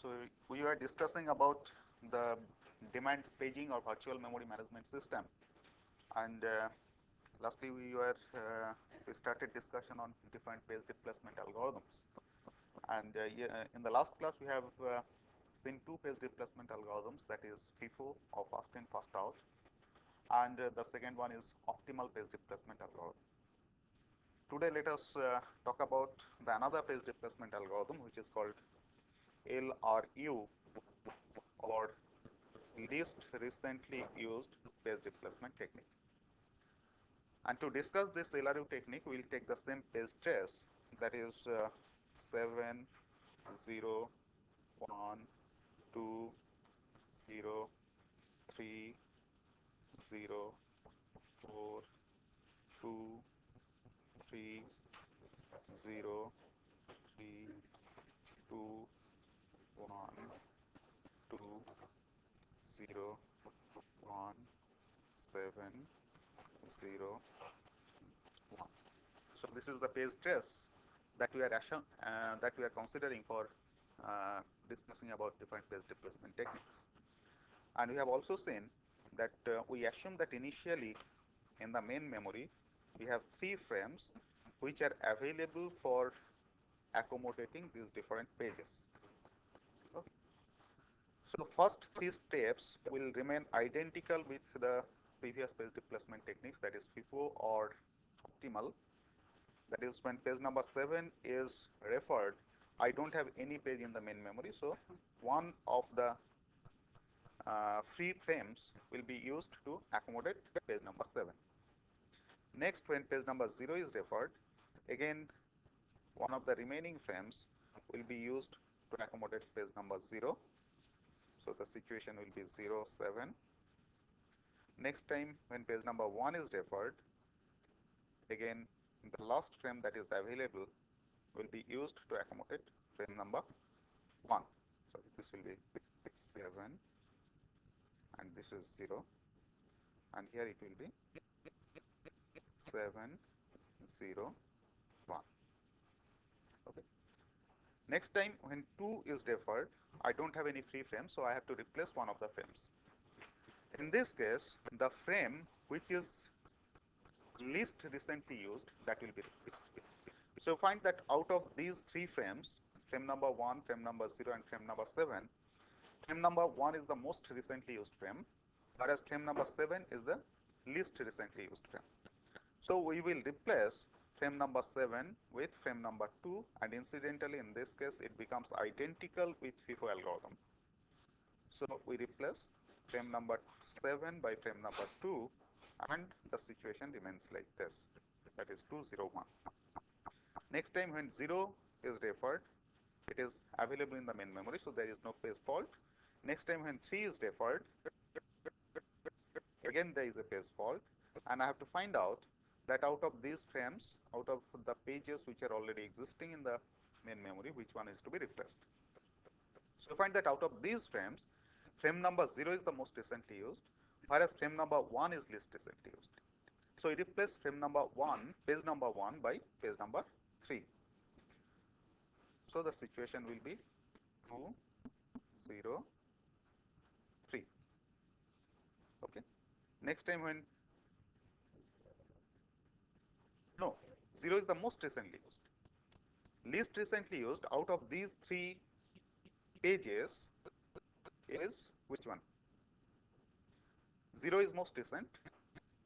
So we were discussing about the demand paging or virtual memory management system, and lastly we started discussion on different page replacement algorithms. And in the last class we have seen two page replacement algorithms, that is FIFO or fast in fast out, and the second one is optimal page replacement algorithm. Today let us talk about the another page replacement algorithm, which is called LRU, or least recently used page replacement technique. And to discuss this LRU technique, we will take the same page trace, that is 7, 0, 1, 2, 0, 3, 0, 4, 2, 3, 0, 3, 2, 1, 2, 0, 1, 7, 0, 1. So this is the page trace that we are considering for discussing about different page replacement techniques. And we have also seen that we assume that initially in the main memory we have 3 frames which are available for accommodating these different pages. Okay. So first 3 steps will remain identical with the previous page replacement techniques, that is FIFO or optimal. That is, when page number 7 is referred, I don't have any page in the main memory, so one of the free frames will be used to accommodate page number 7. Next, when page number 0 is referred, again one of the remaining frames will be used to accommodate page number 0. So the situation will be 0, 7. Next time when page number 1 is referred, again the last frame that is available will be used to accommodate frame number 1. So this will be 7 and this is 0, and here it will be 7, 0, 1. Okay. Next time when 2 is referred, I don't have any free frame, so I have to replace one of the frames. In this case, the frame which is least recently used, that will be replaced. So find that out of these 3 frames, frame number 1, frame number 0, and frame number 7, frame number 1 is the most recently used frame, whereas frame number 7 is the least recently used frame. So we will replace frame number 7 with frame number 2, and incidentally in this case it becomes identical with FIFO algorithm. So we replace frame number 7 by frame number 2, and the situation remains like this, that is 2, 0, 1. Next time when 0 is referred, it is available in the main memory, so there is no page fault. Next time when 3 is referred, again there is a page fault, and I have to find out that out of these frames, out of the pages which are already existing in the main memory, which one is to be replaced. So find that out of these frames, frame number 0 is the most recently used, whereas frame number 1 is least recently used. So we replace frame number 1, page number 1 by page number 3. So the situation will be 2, 0, 3. Okay. Next time when no, 0 is the most recently used. Least recently used out of these 3 pages is which one? 0 is most recent,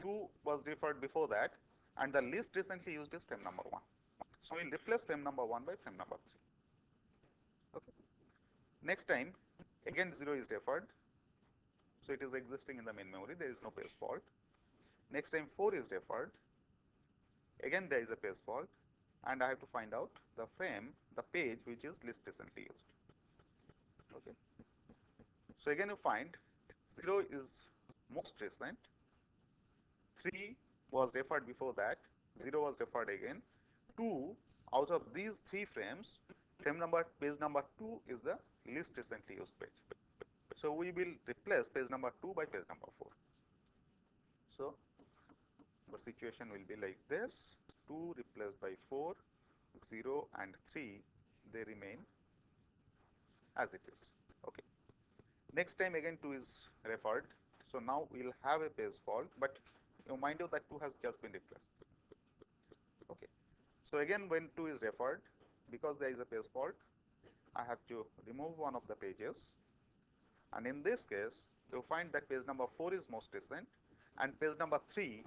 2 was referred before that, and the least recently used is frame number 1. So we'll replace frame number 1 by frame number 3. Okay. Next time, again 0 is referred, so it is existing in the main memory, there is no page fault. Next time 4 is referred, again there is a page fault, and I have to find out the frame, the page which is least recently used. Okay. So again you find 0 is most recent, 3 was referred before that, 0 was referred again, 2 out of these 3 frames, page number 2 is the least recently used page. So we will replace page number 2 by page number 4. So the situation will be like this, 2 replaced by 4, 0 and 3, they remain as it is. Okay. Next time again 2 is referred. So now we will have a page fault, but you mind you that 2 has just been replaced. Okay. So again when 2 is referred, because there is a page fault, I have to remove one of the pages, and in this case you find that page number 4 is most recent and page number 3,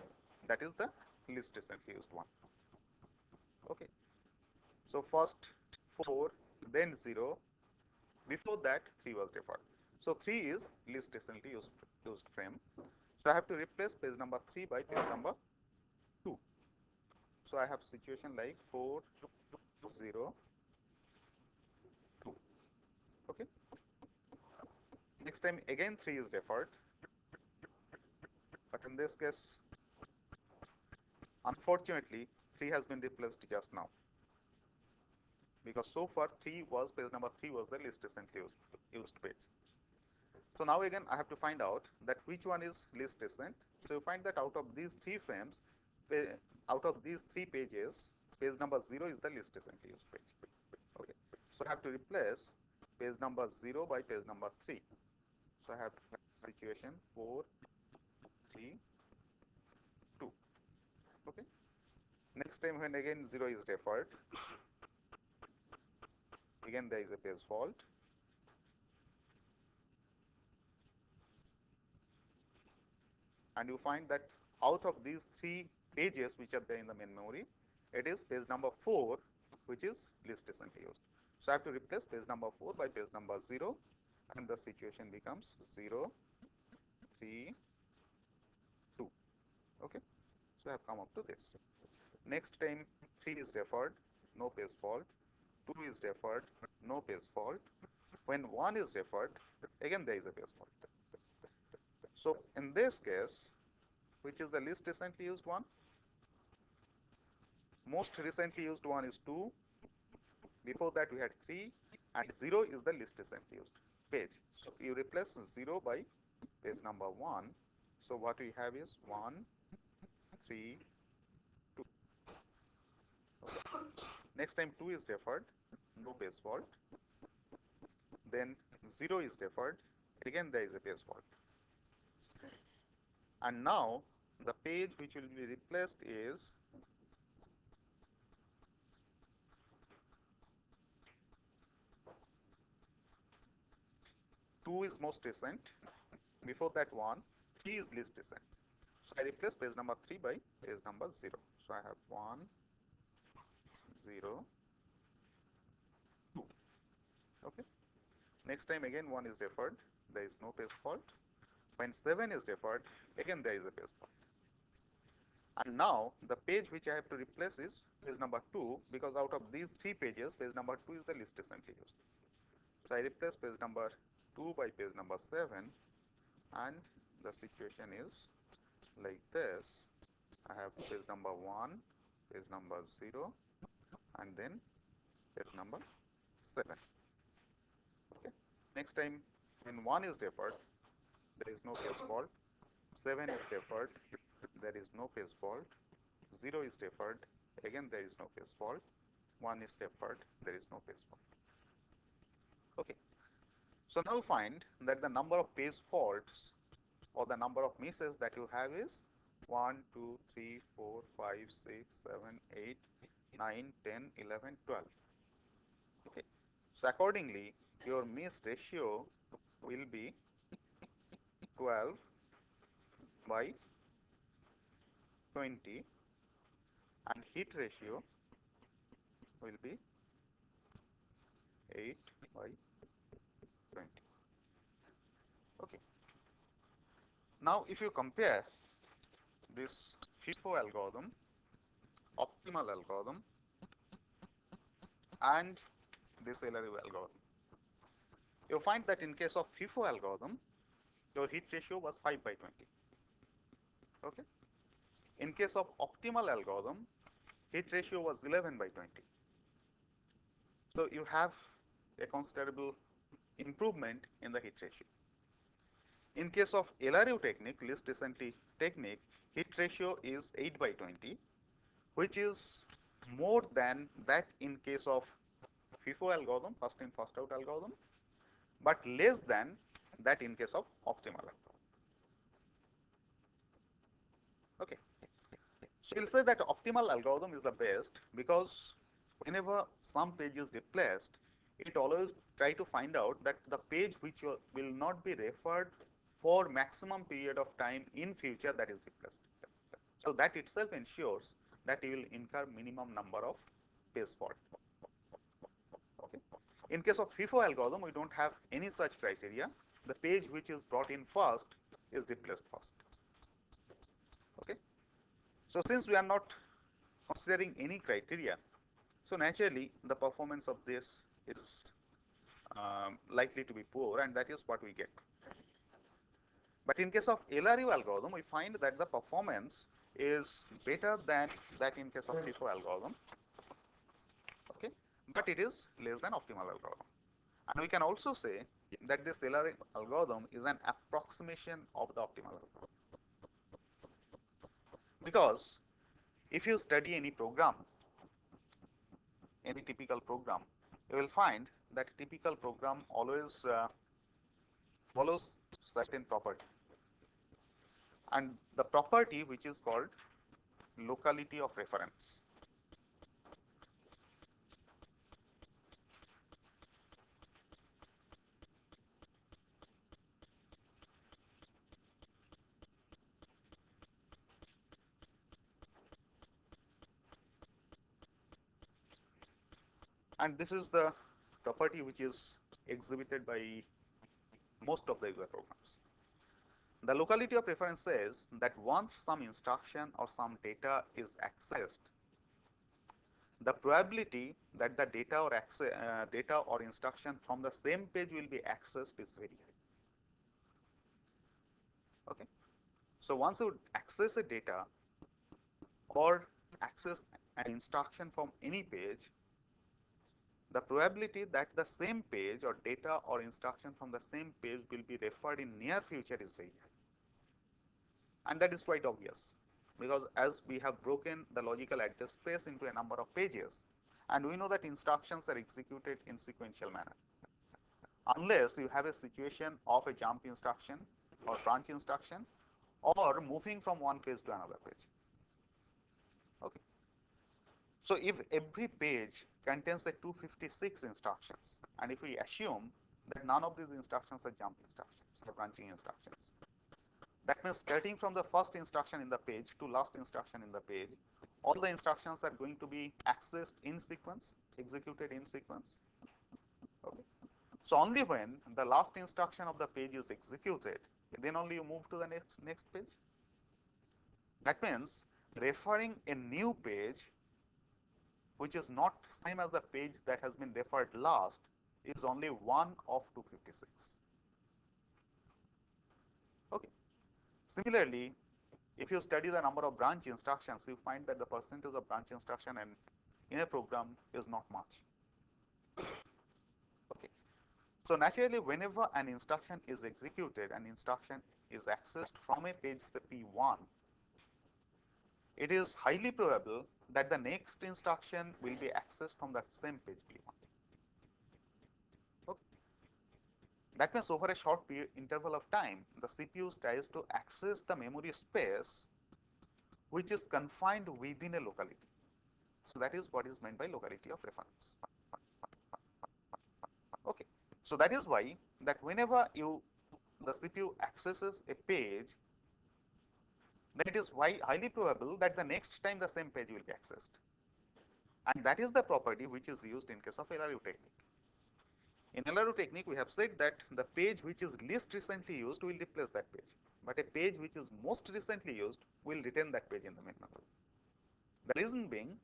that is the least recently used one. Okay. So first 4, then 0, before that 3 was referred. So 3 is least recently used frame. So I have to replace page number 3 by page number 2. So I have situation like 4, 0, 2. Okay. Next time again 3 is referred, but in this case unfortunately 3 has been replaced just now, because so far page number 3 was the least recently used page. So now again I have to find out that which one is least recent. So you find that out of these 3 frames, out of these 3 pages, page number 0 is the least recently used page. Okay. So I have to replace page number 0 by page number 3. So I have situation 4, 3, 2. Okay. Next time when again 0 is referred, again there is a page fault. And you find that out of these 3 pages which are there in the main memory, it is page number 4 which is least recently used. So I have to replace page number 4 by page number 0, and the situation becomes 0, 3, 2. Okay. So I have come up to this. Next time 3 is referred, no page fault. 2 is referred, no page fault. When 1 is referred, again there is a page fault. So in this case, which is the least recently used one? Most recently used one is 2. Before that we had 3, and 0 is the least recently used page. So you replace 0 by page number 1. So what we have is 1, 3, 2. Okay. Next time 2 is referred, no page fault. Then 0 is referred, again there is a page fault. And now the page which will be replaced is 2 is most recent, before that 1, 3 is least recent. So I replace page number 3 by page number 0. So I have 1, 0, 2. Okay. Next time again 1 is referred, there is no page fault. When 7 is referred, again there is a page fault. And now the page which I have to replace is page number 2, because out of these 3 pages, page number 2 is the least recently used. So I replace page number 2 by page number 7, and the situation is like this. I have page number 1, page number 0, and then page number 7. Okay. Next time when 1 is referred, there is no page fault. 7 is referred, there is no page fault. 0 is referred, again there is no page fault. 1 is referred, there is no page fault. Okay. So now find that the number of page faults or the number of misses that you have is 1, 2, 3, 4, 5, 6, 7, 8, 9, 10, 11, 12. Okay. So accordingly, your miss ratio will be 12 by 20, and hit ratio will be 8 by 20. Okay. Now if you compare this FIFO algorithm, optimal algorithm, and this LRU algorithm, you find that in case of FIFO algorithm, your hit ratio was 5 by 20. Okay. In case of optimal algorithm, hit ratio was 11 by 20. So you have a considerable improvement in the hit ratio. In case of LRU technique, least recently technique, hit ratio is 8 by 20, which is more than that in case of FIFO algorithm, first in first out algorithm, but less than that in case of optimal algorithm. Okay. So, we will say that optimal algorithm is the best because whenever some page is replaced, it always try to find out that the page which will not be referred for maximum period of time in future, that is replaced. So, that itself ensures that you will incur minimum number of page fault. Okay. In case of FIFO algorithm, we do not have any such criteria. The page which is brought in first is replaced first. Okay. So, since we are not considering any criteria, so naturally the performance of this is likely to be poor, and that is what we get. But in case of LRU algorithm, we find that the performance is better than that in case of FIFO algorithm, okay, but it is less than optimal algorithm. And we can also say that this LRU algorithm is an approximation of the optimal algorithm, because if you study any program, any typical program, you will find that typical program always follows certain property, and the property which is called locality of reference. And this is the property which is exhibited by most of the user programs. The locality of reference says that once some instruction or some data is accessed, the probability that the data or instruction from the same page will be accessed is very high. Okay. So, once you access a data or access an instruction from any page, the probability that the same page or data or instruction from the same page will be referred in near future is very high. And that is quite obvious, because as we have broken the logical address space into a number of pages, and we know that instructions are executed in sequential manner, unless you have a situation of a jump instruction or branch instruction or moving from one page to another page. Okay. So, if every page contains a 256 instructions, and if we assume that none of these instructions are jump instructions or branching instructions, that means starting from the first instruction in the page to last instruction in the page, all the instructions are going to be accessed in sequence, executed in sequence. Okay. So, only when the last instruction of the page is executed, then only you move to the next page. That means referring a new page which is not same as the page that has been referred last is only 1 of 256. Okay. Similarly, if you study the number of branch instructions, you find that the percentage of branch instruction in a program is not much. Okay. So, naturally, whenever an instruction is executed, an instruction is accessed from a page say P1, it is highly probable that the next instruction will be accessed from the same page P1. Okay. That means over a short interval of time, the CPU tries to access the memory space which is confined within a locality. So, that is what is meant by locality of reference. Okay. So, that is why that whenever the CPU accesses a page, then it is highly probable that the next time the same page will be accessed, and that is the property which is used in case of LRU technique. In LRU technique, we have said that the page which is least recently used will replace that page, but a page which is most recently used will retain that page in the main memory. The reason being,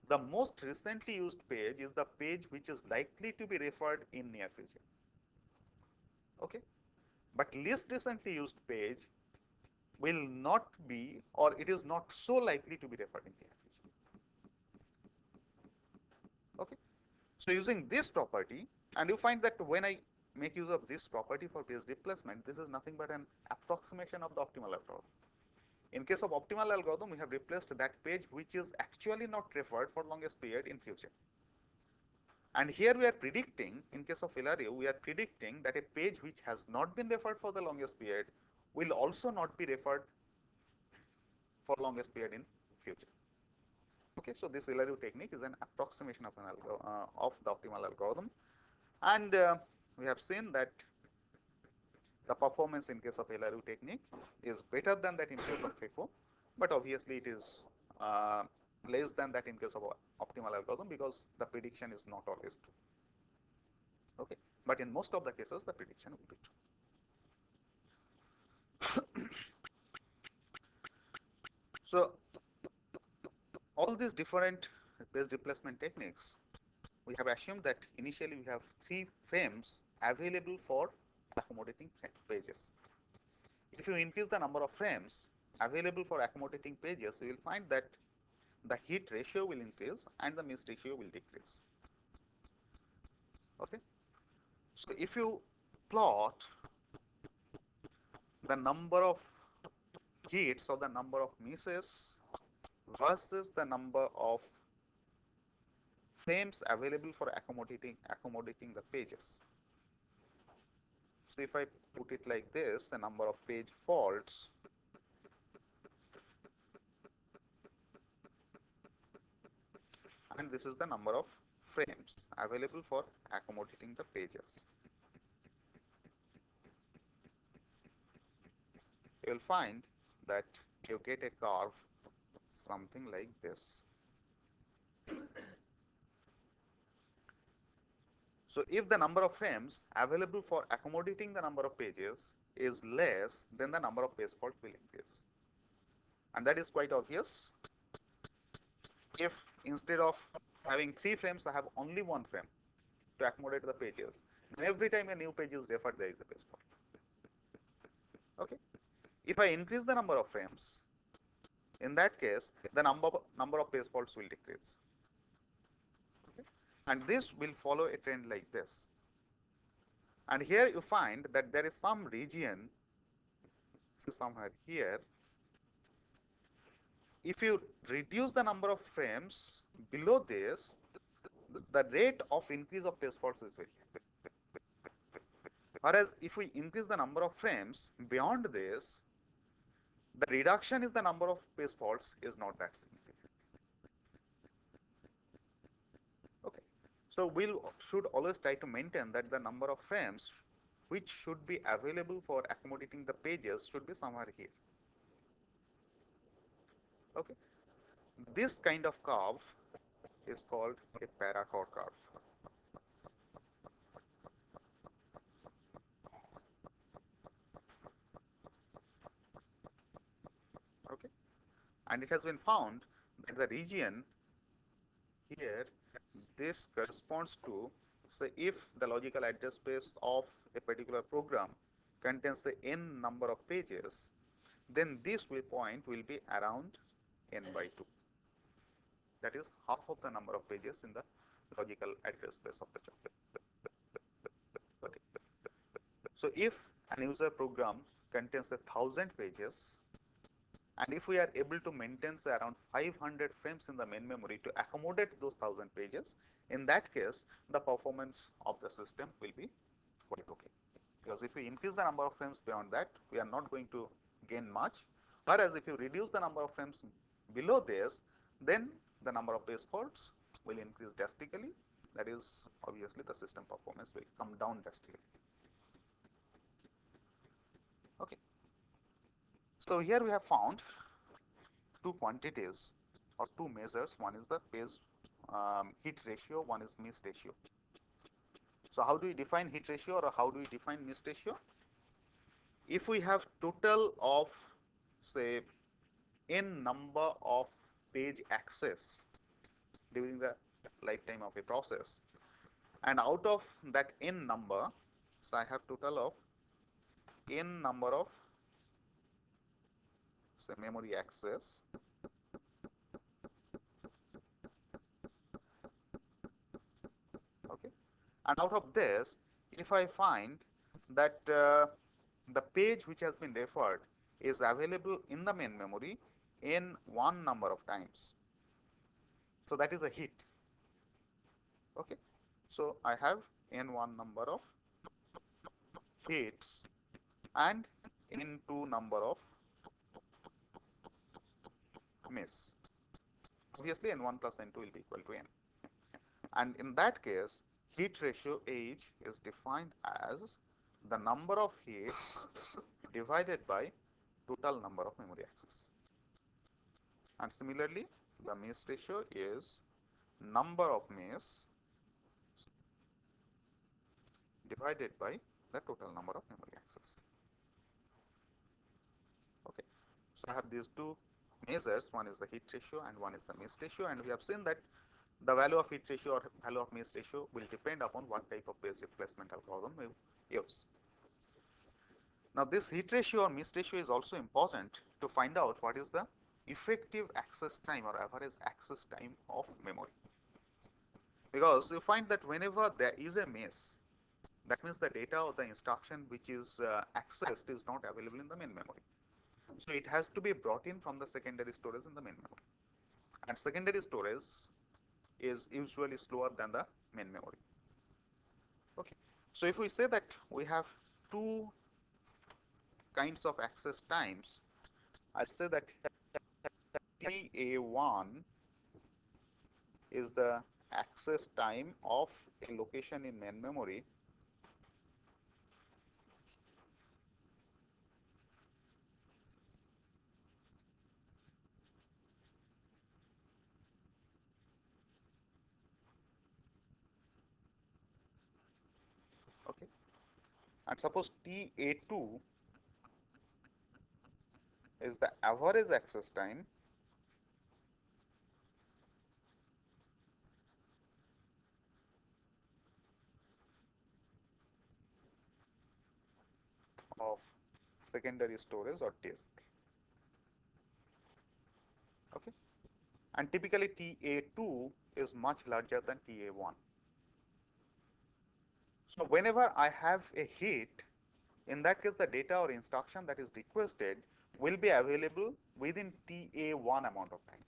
the most recently used page is the page which is likely to be referred in near future. Okay. But least recently used page will not be, or it is not so likely to be referred in near future. Okay. So, using this property, and you find that when I make use of this property for page replacement, this is nothing but an approximation of the optimal algorithm. In case of optimal algorithm, we have replaced that page which is actually not referred for longest period in future. And here we are predicting, in case of LRU, we are predicting that a page which has not been referred for the longest period will also not be referred for longest period in future. Okay, so this LRU technique is an approximation of of the optimal algorithm, and we have seen that the performance in case of LRU technique is better than that in case of FIFO, but obviously it is less than that in case of optimal algorithm because the prediction is not always true. Okay, but in most of the cases the prediction will be true. So all these different page replacement techniques, we have assumed that initially we have 3 frames available for accommodating pages. If you increase the number of frames available for accommodating pages, you will find that the hit ratio will increase and the miss ratio will decrease. Okay. So if you plot the number of hits or the number of misses versus the number of frames available for accommodating the pages. So if I put it like this, the number of page faults and this is the number of frames available for accommodating the pages. You will find that you get a curve something like this. So if the number of frames available for accommodating the number of pages is less, then the number of page faults will increase. And that is quite obvious. If instead of having 3 frames, I have only 1 frame to accommodate the pages, then every time a new page is referred, there is a page fault. Okay. If I increase the number of frames, in that case, the number of page faults will decrease. Okay. And this will follow a trend like this. And here you find that there is some region, somewhere here. If you reduce the number of frames below this, the rate of increase of page faults is very high. Whereas if we increase the number of frames beyond this, the reduction is the number of page faults is not that significant. Okay. So we should always try to maintain that the number of frames which should be available for accommodating the pages should be somewhere here. Okay. This kind of curve is called a Paracor curve. Okay. And it has been found that the region here, this corresponds to, say, if the logical address space of a particular program contains the n number of pages, then this point will be around n by 2. That is half of the number of pages in the logical address space of the child. Okay. So if an user program contains 1,000 pages, and if we are able to maintain around 500 frames in the main memory to accommodate those 1,000 pages, in that case, the performance of the system will be quite okay. Because if we increase the number of frames beyond that, we are not going to gain much. Whereas if you reduce the number of frames below this, then the number of page faults will increase drastically. That is, obviously, the system performance will come down drastically. Okay. So here we have found 2 quantities or 2 measures. One is the page hit ratio, one is miss ratio. So how do we define hit ratio or how do we define miss ratio? If we have total of, say, n number of page access during the lifetime of a process, and out of that n number, so I have total of n number of, say, memory access, okay, and out of this, if I find that the page which has been referred is available in the main memory in 1 number of times, so that is a hit. Okay. So I have n1 number of hits and n2 number of miss. Obviously, n1 plus n2 will be equal to n. And in that case, hit ratio H is defined as the number of hits divided by total number of memory access. And similarly, the miss ratio is number of miss divided by the total number of memory access. Okay, so I have these two measures, one is the hit ratio and one is the miss ratio, and we have seen that the value of hit ratio or value of miss ratio will depend upon what type of phase replacement algorithm we use. Now this hit ratio or miss ratio is also important to find out what is the effective access time or average access time of memory, because you find that whenever there is a miss, that means the data or the instruction which is accessed is not available in the main memory. So it has to be brought in from the secondary storage in the main memory, and secondary storage is usually slower than the main memory. Okay, so if we say that we have two kinds of access times, I'll say that TA1 is the access time of a location in main memory okay, and suppose TA2 is the average access time of secondary storage or disk. Okay, and typically TA2 is much larger than TA1. So whenever I have a hit, in that case the data or instruction that is requested will be available within TA1 amount of time.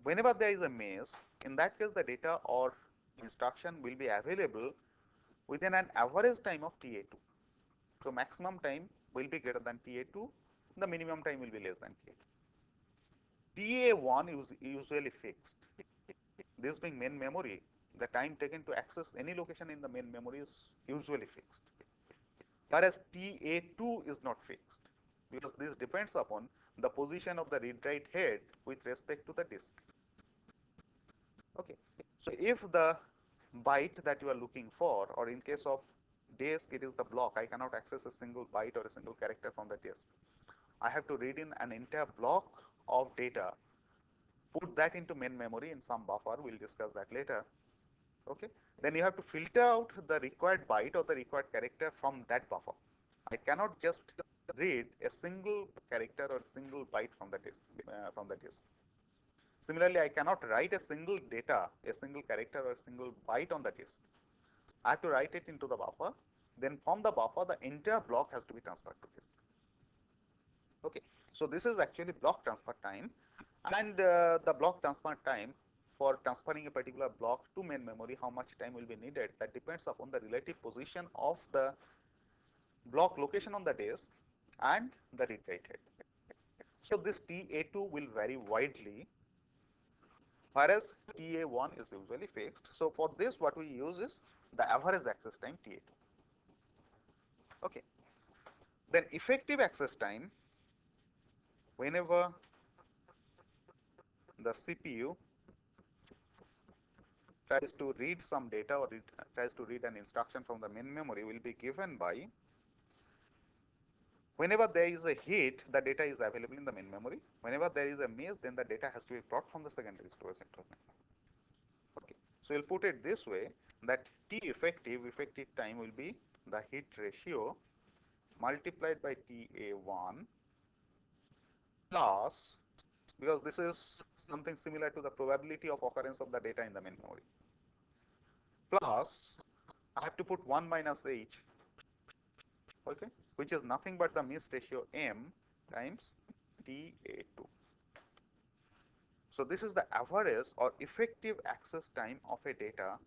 Whenever there is a miss, in that case the data or instruction will be available within an average time of TA2. So maximum time will be greater than TA2, the minimum time will be less than TA2. TA1 is usually fixed. This being main memory, the time taken to access any location in the main memory is usually fixed. Whereas TA2 is not fixed, because this depends upon the position of the read-write head with respect to the disk. Okay, so if the byte that you are looking for, or in case of disk it is the block, I cannot access a single byte or a single character from the disk. I have to read in an entire block of data, put that into main memory in some buffer, we'll discuss that later. Okay, then you have to filter out the required byte or the required character from that buffer. I cannot just read a single character or single byte from the disk. Similarly, I cannot write a single data, a single character or a single byte on the disk. I have to write it into the buffer. Then from the buffer, the entire block has to be transferred to disk. Okay, so this is actually block transfer time, and the block transfer time for transferring a particular block to main memory, how much time will be needed, that depends upon the relative position of the block location on the disk and the read-write head. So this TA2 will vary widely, whereas TA1 is usually fixed. So for this, what we use is the average access time TA2. Okay. Then effective access time, whenever the CPU tries to read some data or tries to read an instruction from the main memory, will be given by whenever there is a hit, the data is available in the main memory. Whenever there is a miss, then the data has to be brought from the secondary storage into the main memory. Okay. So we'll put it this way, that T effective time will be the hit ratio multiplied by TA1 plus, because this is something similar to the probability of occurrence of the data in the main memory, plus I have to put 1 minus h, okay, which is nothing but the miss ratio m times TA2. So this is the average or effective access time of a data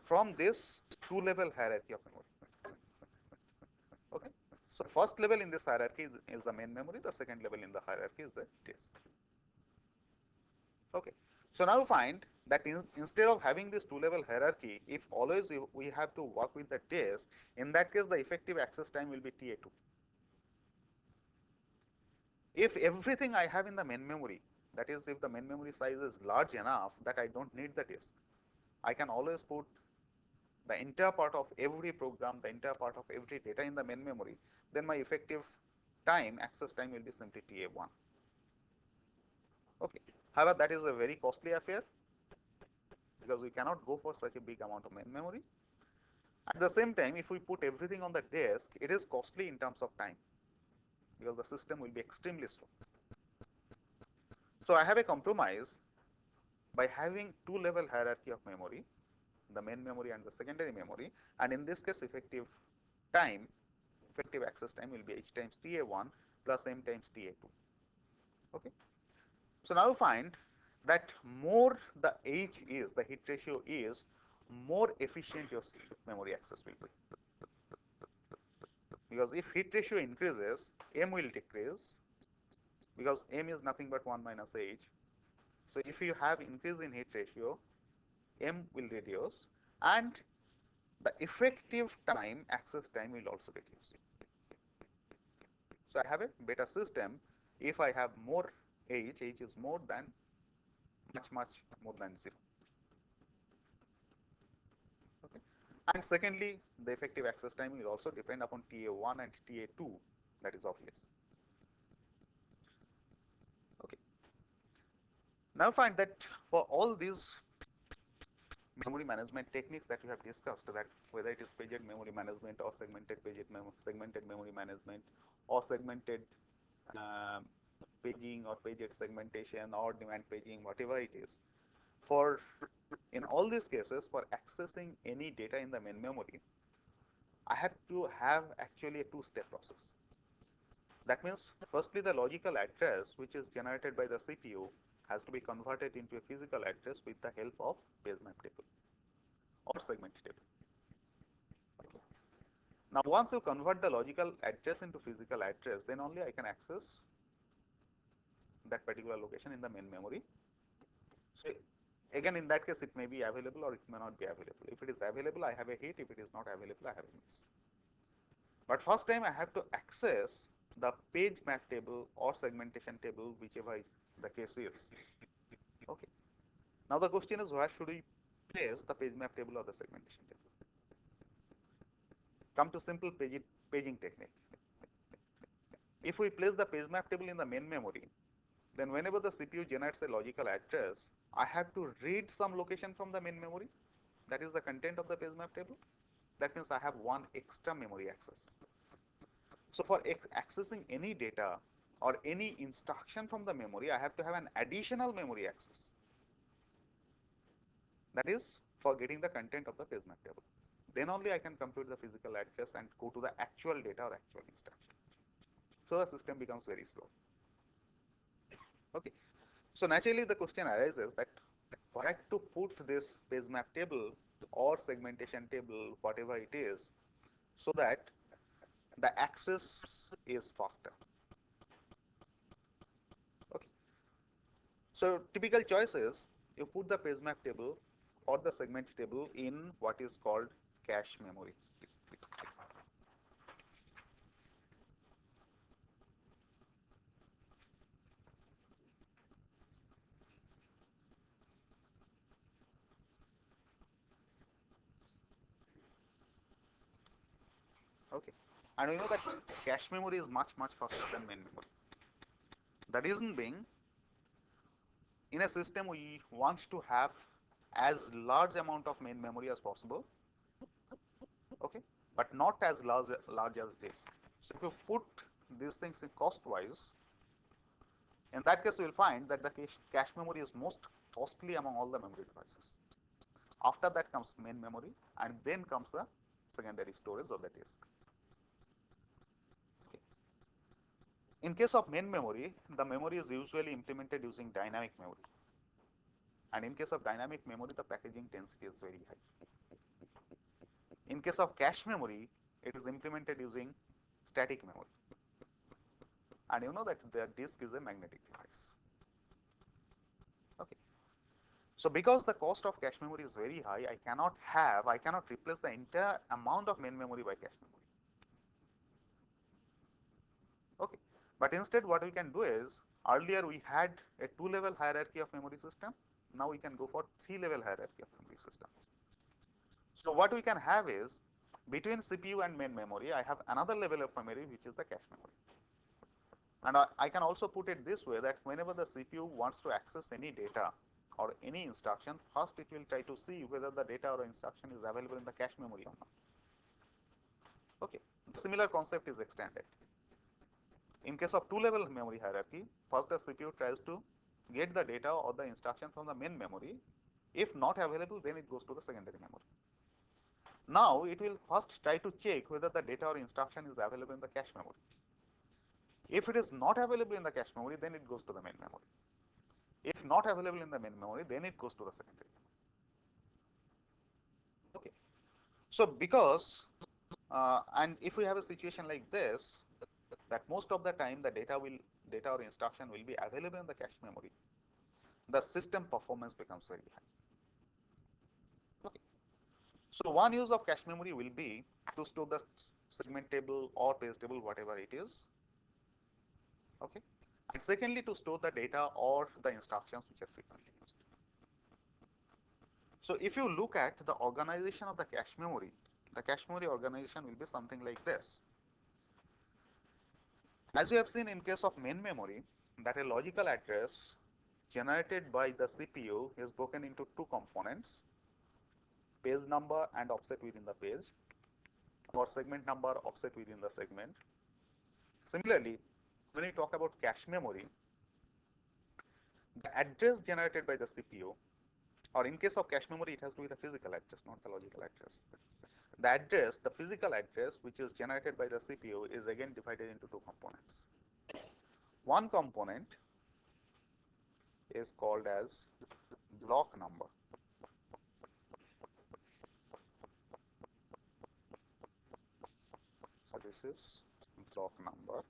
from this two-level hierarchy of memory. Okay. So first level in this hierarchy is the main memory. The second level in the hierarchy is the disk. Okay. So now find that instead of having this two-level hierarchy, if always we have to work with the disk, in that case the effective access time will be TA2. If everything I have in the main memory, that is if the main memory size is large enough that I don't need the disk, I can always put the entire part of every program, the entire part of every data in the main memory, then my effective time, access time will be simply TA1. Okay. However, that is a very costly affair because we cannot go for such a big amount of main memory. At the same time, if we put everything on the disk, it is costly in terms of time because the system will be extremely slow. So I have a compromise by having two-level hierarchy of memory, the main memory and the secondary memory, and in this case effective time, effective access time will be h times TA1 plus m times TA2. Okay. So now find that more the h is, the hit ratio is, more efficient your memory access will be. Because if hit ratio increases, m will decrease because m is nothing but 1 minus h. So if you have increase in hit ratio, m will reduce and the effective time, access time will also reduce. So I have a better system if I have more h is more than much more than 0. Okay. And secondly, the effective access time will also depend upon TA1 and TA2, that is obvious. Okay. Now find that for all these memory management techniques that we have discussed, that whether it is paged memory management or segmented memory management or segmented paging or paged segmentation or demand paging, whatever it is, for in all these cases for accessing any data in the main memory, I have to have actually a two-step process. That means firstly the logical address which is generated by the CPU has to be converted into a physical address with the help of page map table or segment table. Okay. Now once you convert the logical address into physical address, then only I can access that particular location in the main memory. So again in that case it may be available or it may not be available. If it is available I have a hit, if it is not available I have a miss. But first time I have to access the page map table or segmentation table, whichever is the case is. Okay. Now the question is where should we place the page map table or the segmentation table? Come to simple paging technique. If we place the page map table in the main memory, then whenever the CPU generates a logical address, I have to read some location from the main memory. That is the content of the page map table. That means I have one extra memory access. So for accessing any data or any instruction from the memory, I have to have an additional memory access. That is for getting the content of the page map table. Then only I can compute the physical address and go to the actual data or actual instruction. So the system becomes very slow. Okay. So naturally the question arises that where to put this page map table or segmentation table, whatever it is, so that the access is faster. Okay. So typical choice is you put the page map table or the segment table in what is called cache memory. Okay. And we know that cache memory is much faster than main memory. The reason being, in a system we want to have as large amount of main memory as possible, okay, but not as large as disk. So if you put these things in cost wise, in that case you will find that the cache memory is most costly among all the memory devices. After that comes main memory and then comes the secondary storage of the disk. Okay. In case of main memory, the memory is usually implemented using dynamic memory. and in case of dynamic memory, the packaging density is very high. In case of cache memory, it is implemented using static memory, and you know that the disk is a magnetic device. Okay. So because the cost of cache memory is very high, I cannot replace the entire amount of main memory by cache memory. Okay. But instead what we can do is, earlier we had a 2-level hierarchy of memory system, now we can go for 3-level hierarchy of memory system. So what we can have is, between CPU and main memory, I have another level of memory which is the cache memory. And I can also put it this way, that whenever the CPU wants to access any data or any instruction, first it will try to see whether the data or instruction is available in the cache memory or not. Okay. Similar concept is extended. In case of 2-level memory hierarchy, first the CPU tries to get the data or the instruction from the main memory. If not available, then it goes to the secondary memory. Now it will first try to check whether the data or instruction is available in the cache memory. If it is not available in the cache memory, then it goes to the main memory. If not available in the main memory, then it goes to the secondary memory. Okay. So because and if we have a situation like this, that most of the time the data or instruction will be available in the cache memory, the system performance becomes very high. Okay. So one use of cache memory will be to store the segment table or page table, whatever it is. Okay. And secondly, to store the data or the instructions which are frequently used. So if you look at the organization of the cache memory organization will be something like this. As you have seen in case of main memory, that a logical address generated by the CPU is broken into two components, page number and offset within the page, or segment number offset within the segment. Similarly, when we talk about cache memory, the address generated by the CPU, or in case of cache memory, it has to be the physical address, not the logical address. The address, the physical address which is generated by the CPU, is again divided into two components. One component is called as block number. So this is block number.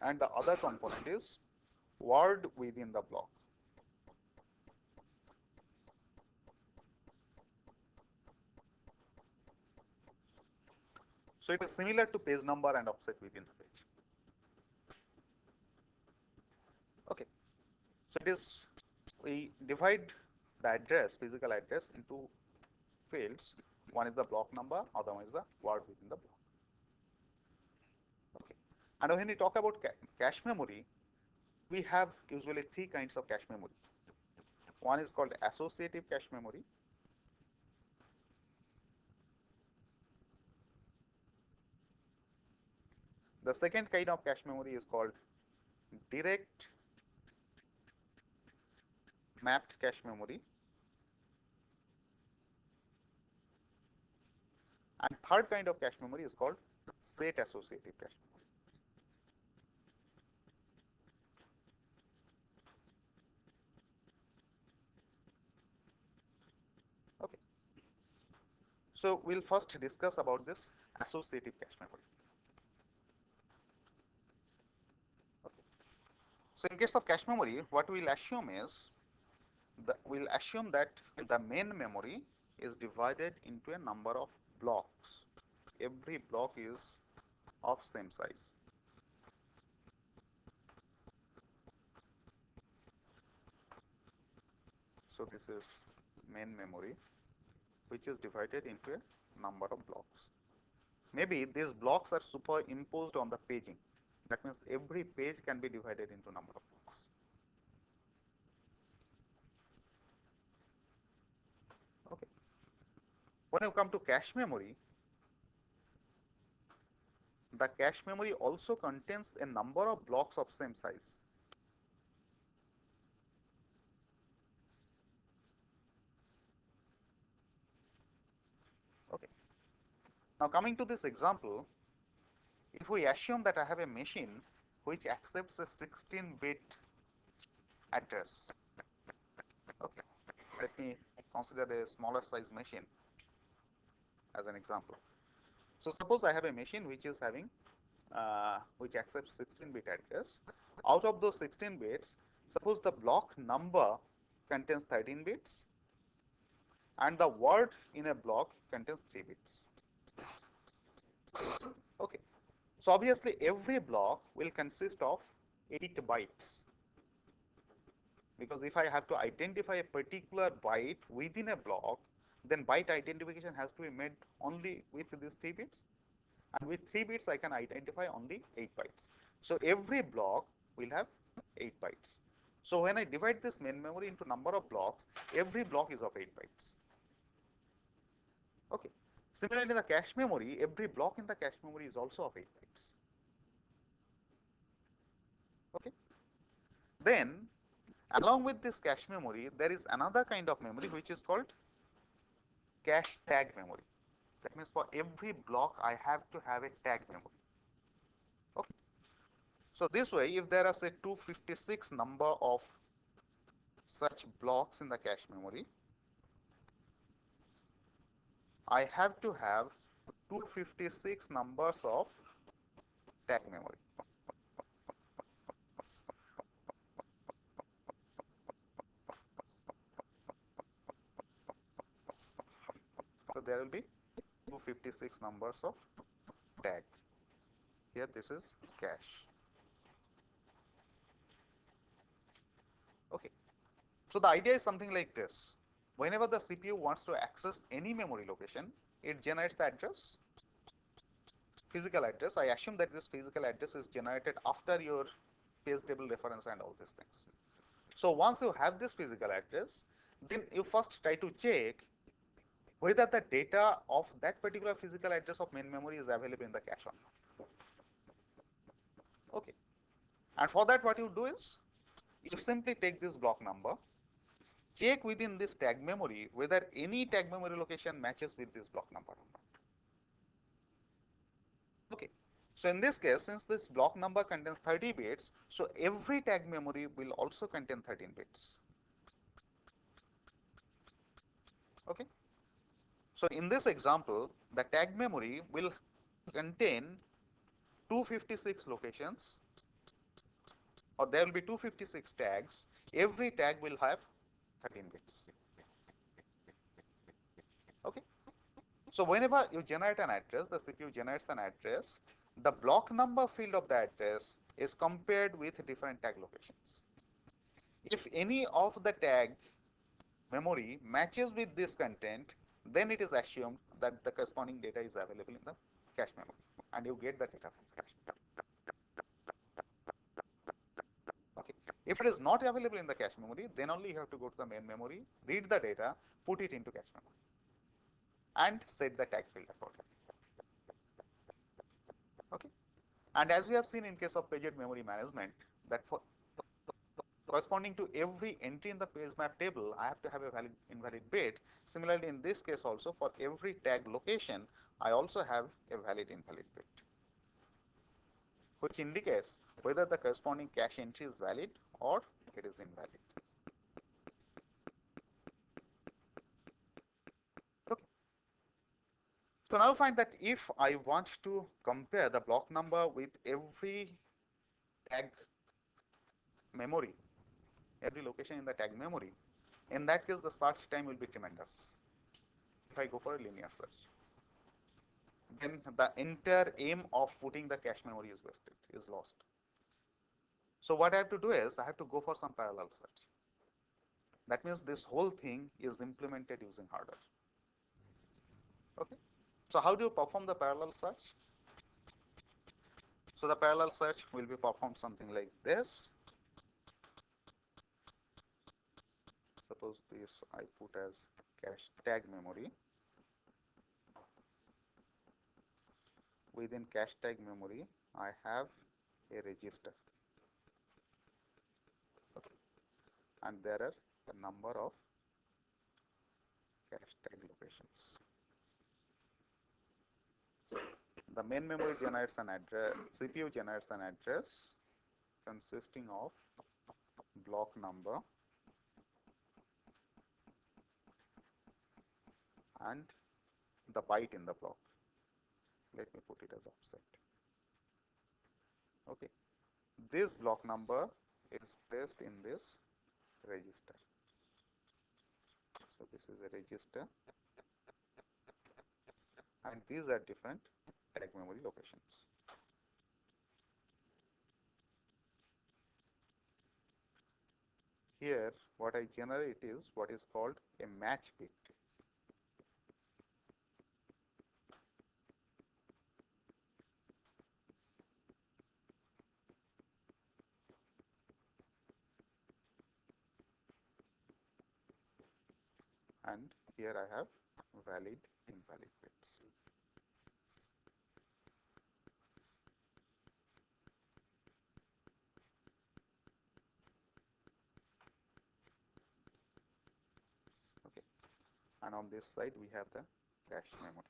And the other component is word within the block. So it is similar to page number and offset within the page. Okay. So it is, we divide the address, physical address, into fields. One is the block number, other one is the word within the block. Okay. And when we talk about cache memory, we have usually three kinds of cache memory. One is called associative cache memory. The second kind of cache memory is called direct mapped cache memory. And third kind of cache memory is called set associative cache memory. Okay. So we'll first discuss about this associative cache memory. Okay. So in case of cache memory, what we'll assume is we'll assume that the main memory is divided into a number of blocks. Every block is of same size. So this is main memory, which is divided into a number of blocks. Maybe these blocks are superimposed on the paging. That means every page can be divided into number of blocks. Okay. When you come to cache memory, the cache memory also contains a number of blocks of same size. Okay. Now coming to this example, if we assume that I have a machine which accepts a 16-bit address. Okay, let me consider a smaller size machine as an example. So suppose I have a machine which is having which accepts 16-bit address. Out of those 16 bits, suppose the block number contains 13 bits and the word in a block contains 3 bits. Okay. So obviously every block will consist of 8 bytes, because if I have to identify a particular byte within a block, then byte identification has to be made only with these 3 bits, and with 3 bits I can identify only 8 bytes. So every block will have 8 bytes. So when I divide this main memory into number of blocks, every block is of 8 bytes. Okay. Similarly, in the cache memory, every block in the cache memory is also of 8 bytes. Okay. Then, along with this cache memory, there is another kind of memory which is called cache tag memory. That means for every block I have to have a tag memory. Okay. So this way, if there are say 256 number of such blocks in the cache memory, I have to have 256 numbers of tag memory. So there will be 256 numbers of tag. Here this is cache. Okay. So the idea is something like this. Whenever the CPU wants to access any memory location, it generates the address, physical address. I assume that this physical address is generated after your page table reference and all these things. So once you have this physical address, then you first try to check whether the data of that particular physical address of main memory is available in the cache or not. Okay. And for that, what you do is you simply take this block number, check within this tag memory whether any tag memory location matches with this block number or not. Okay. So in this case, since this block number contains 30 bits, so every tag memory will also contain 13 bits. Okay. So in this example, the tag memory will contain 256 locations, or there will be 256 tags. Every tag will have 13 bits. Okay. So whenever you generate an address, the CPU generates an address, the block number field of the address is compared with different tag locations. If any of the tag memory matches with this content, then it is assumed that the corresponding data is available in the cache memory, and you get the data from cache. Okay. If it is not available in the cache memory, then only you have to go to the main memory, read the data, put it into cache memory, and set the tag field accordingly. Okay. And as we have seen in case of paged memory management, that for corresponding to every entry in the page map table, I have to have a valid invalid bit. Similarly, in this case also, for every tag location, I also have a valid invalid bit, which indicates whether the corresponding cache entry is valid or it is invalid. Okay. So now find that if I want to compare the block number with every tag memory, every location in the tag memory, in that case the search time will be tremendous if I go for a linear search. Then the entire aim of putting the cache memory is wasted, is lost. So what I have to do is I have to go for some parallel search. That means this whole thing is implemented using hardware. Okay. So how do you perform the parallel search? So the parallel search will be performed something like this. Suppose this I put as cache tag memory. Within cache tag memory, I have a register. Okay. And there are a number of cache tag locations. The main memory generates an address, CPU generates an address, consisting of block number and the byte in the block. Let me put it as offset. Okay. This block number is placed in this register. So this is a register, and these are different tag memory locations. Here what I generate is what is called a match bit. And here I have valid, invalid bits. Okay. And on this side we have the cache memory.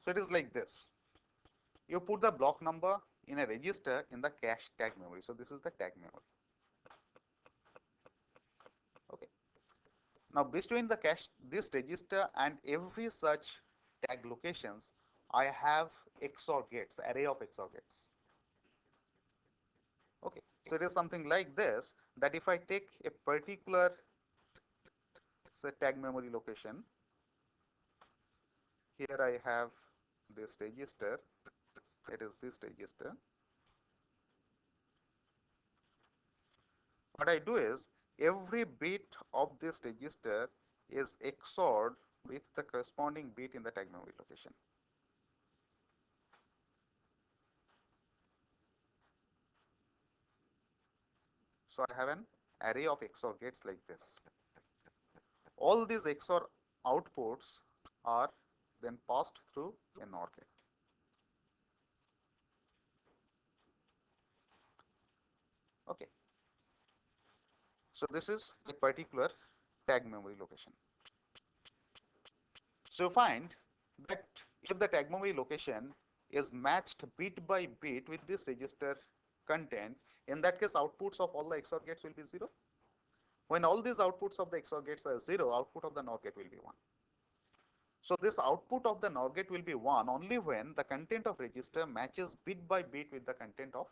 So it is like this. You put the block number in a register in the cache tag memory. So this is the tag memory. Okay. Now between the cache, this register and every such tag locations, I have XOR gates, array of XOR gates. Okay. So it is something like this, that if I take a particular, say, tag memory location, here I have this register, it is this register. What I do is every bit of this register is XORed with the corresponding bit in the tag memory location. So I have an array of XOR gates like this. All these XOR outputs are then passed through a NOR gate. Okay. So this is a particular tag memory location. So you find that if the tag memory location is matched bit by bit with this register content, in that case outputs of all the XOR gates will be 0. When all these outputs of the XOR gates are 0, output of the NOR gate will be 1. So this output of the NOR gate will be 1 only when the content of register matches bit by bit with the content of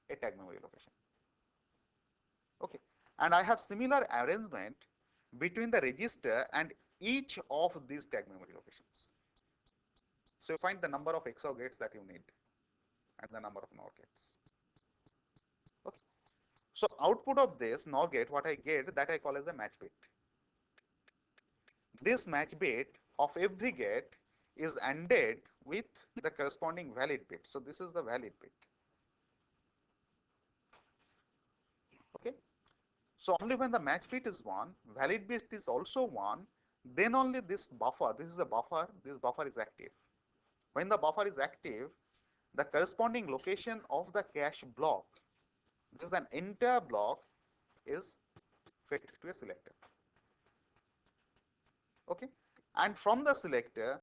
a tag memory location. Okay. And I have similar arrangement between the register and each of these tag memory locations. So you find the number of XOR gates that you need and the number of NOR gates. Okay. So output of this NOR gate, what I get, that I call as a match bit. This match bit of every gate is ANDed with the corresponding valid bit. So this is the valid bit. Okay. So only when the match bit is 1, valid bit is also 1, then only this buffer, this is the buffer, this buffer is active. When the buffer is active, the corresponding location of the cache block, this is an entire block, is fed to a selector. Okay. And from the selector,